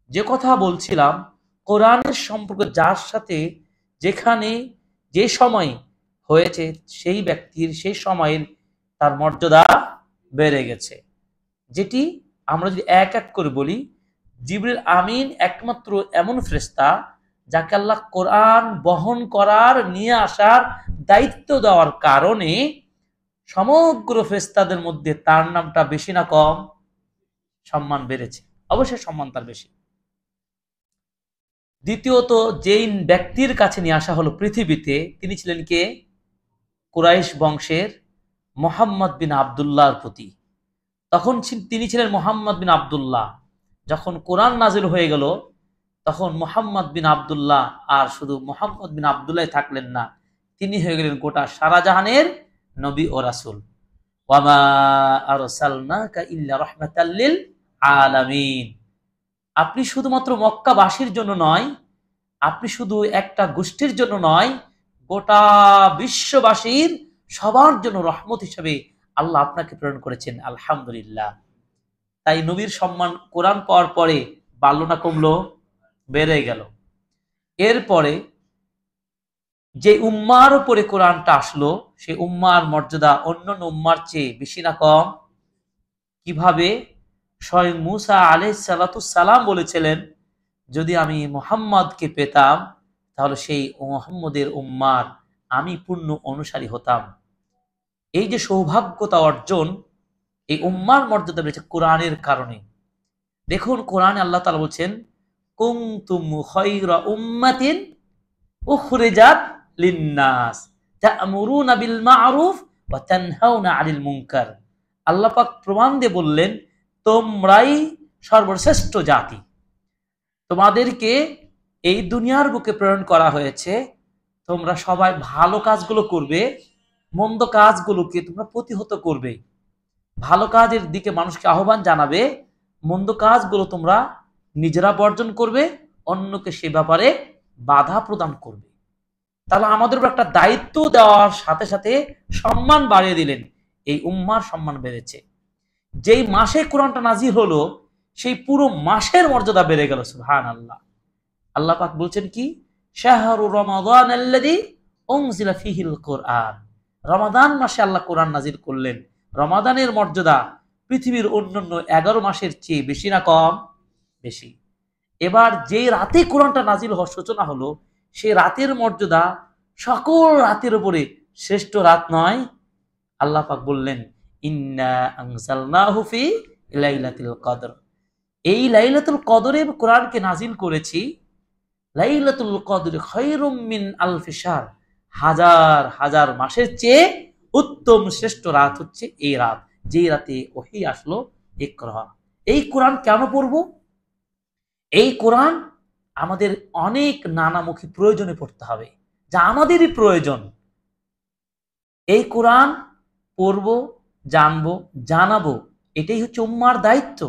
যে কথা বলছিলাম, কোরআনের সম্পর্ক যার সাথে যেখানে যে সময় হয়েছে, সেই ব্যক্তির সেই সময়ের তার মর্যাদা বেড়ে গেছে। যেটি আমরা যদি এক এক করে বলি, জিবরিল আমিন একমাত্র এমন ফেরেশতা যাকে আল্লাহ কোরআন বহন করার, নিয়ে আসার দায়িত্ব দেওয়ার কারণে সমগ্র ফেরেশতাদের মধ্যে তার নামটা বেশি না কম? সম্মান বেড়েছে, অবশ্যই সম্মান তার বেশি। দ্বিতীয়ত, যেই ব্যক্তির কাছে নিয়ে আসা হলো পৃথিবীতে, তিনি ছিলেন কে? কুরাইশ বংশের মোহাম্মদ বিন আবদুল্লাহর প্রতি। তখন তিনি ছিলেন মোহাম্মদ বিন আবদুল্লাহ। যখন কোরআন নাজিল হয়ে গেল, তখন মোহাম্মদ বিন আবদুল্লাহ আর শুধু মোহাম্মদ বিন আবদুল্লাহ থাকলেন না, তিনি হয়ে গেলেন গোটা সারা জাহানের নবী ও রাসূল। ওয়ামা আরসালনাকা ইল্লা রাহমাতাল লিল আলামিন। আপনি শুধুমাত্র মক্কাবাসীর জন্য নয়, আপনি শুধু একটা গোষ্ঠীর জন্য নয়, গোটা বিশ্ববাসীর সবার জন্য রহমত হিসেবে আল্লাহ আপনাকে প্রেরণ করেছেন। আলহামদুলিল্লাহ। তাই নবীর সম্মান কোরআন পাওয়ার পরে বাড়লো না কমলো? বেড়ে গেল। এরপরে যে উম্মার উপরে কোরআনটা আসলো, সেই উম্মার মর্যাদা অন্যান্য উম্মার চেয়ে বেশি না কম? কিভাবে? স্বয়ং মুসা আলাইহিস সালাতু সালাম বলেছিলেন, যদি আমি মুহাম্মদকে পেতাম তাহলে সেই মুহাম্মদের উম্মার আমি পূর্ণ অনুসারী হতাম। এই যে সৌভাগ্যতা অর্জন, এই উম্মার মর্যাদা বেড়েছে কোরআনের কারণে। দেখুন কোরআনে আল্লাহ তাআলা বলছেন, কুনতুম খায়রা উম্মাতিন উখরিজাত লিন্নাস তা'মুরুনা বিল মা'রুফ ওয়া তানহাউনা আনিল মুনকার। আল্লাহ পাক প্রমাণ দিয়ে বললেন, তোমরাই সর্বশ্রেষ্ঠ জাতি, তোমাদেরকে এই দুনিয়ার বুকে প্রেরণ করা হয়েছে, তোমরা সবাই ভালো কাজগুলো করবে, মন্দ কাজগুলোকে তোমরা প্রতিহত করবে, ভালো কাজের দিকে মানুষকে আহ্বান জানাবে, মন্দ কাজগুলো তোমরা নিজেরা বর্জন করবে, অন্যকে সে ব্যাপারে বাধা প্রদান করবে। তাহলে আমাদের উপর একটা দায়িত্ব দেওয়ার সাথে সাথে সম্মান বাড়িয়ে দিলেন। এই উম্মার সম্মান বেড়েছে। যেই মাসে কোরআনটা নাজিল হলো, সেই পুরো মাসের মর্যাদা বেড়ে গেল। সুবহানাল্লাহ। আল্লাহ পাক বলছেন কি? শাহরু রমাদান আল্লাযী উনজিলা ফীহিল কুরআন। রমাদান মাসে আল্লাহ কোরআন নাজিল করলেন। রমাদানের মর্যাদা পৃথিবীর অন্যান্য 11 মাসের চেয়ে বেশি না কম? বেশি। এবার যেই রাতে কোরআনটা নাজিল হওয়ার সূচনা হলো, সেই রাতের মর্যাদা সকল রাতের উপরে শ্রেষ্ঠ রাত নয়? আল্লাহ পাক বললেন, ইন্না আনজালনাহু ফি লাইলাতুল কদর। এই লাইলাতুল কদরে কোরআনকে নাজিল করেছি। লাইলাতুল কদর খায়রুম মিন আলফি শাহর। হাজার হাজার মাসের চেয়ে উত্তম শ্রেষ্ঠ রাত হচ্ছে এই রাত, যেই রাতে ওহী আসলো, ইকরা। এই কোরআন কেন পড়ব? এই কোরআন আমাদের অনেক নানামুখী প্রয়োজনে পড়তে হবে, যা আমাদেরই প্রয়োজন। এই কোরআন পড়ব, জানবো, জানাবো, এটাই হচ্ছে উম্মার দায়িত্ব।